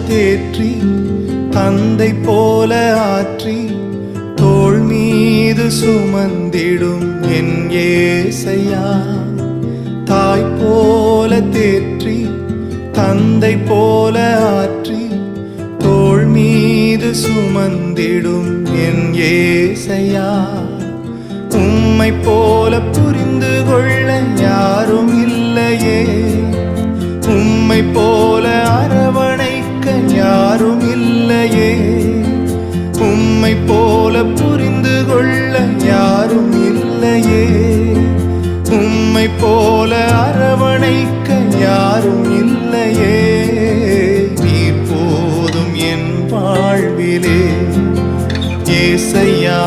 தேற்றி தந்தை போல ஆற்றி தோள் மீது சுமந்திடும் என் ஏசையா. தாய் போல தேற்றி தந்தை போல ஆற்றி தோள் மீது சுமந்திடும் என் ஏசையா. உம்மை போல புரிந்து கொள்ள யாரும் இல்லையே, உம்மை போல அரவணைக்க யாரும் இல்லையே, உம்மை போல புரிந்து கொள்ள யாரும் இல்லையே, உம்மை போல அரவணைக்க யாரும் இல்லையே. நீர் போதும் என் வாழ்விலே ஏசையா.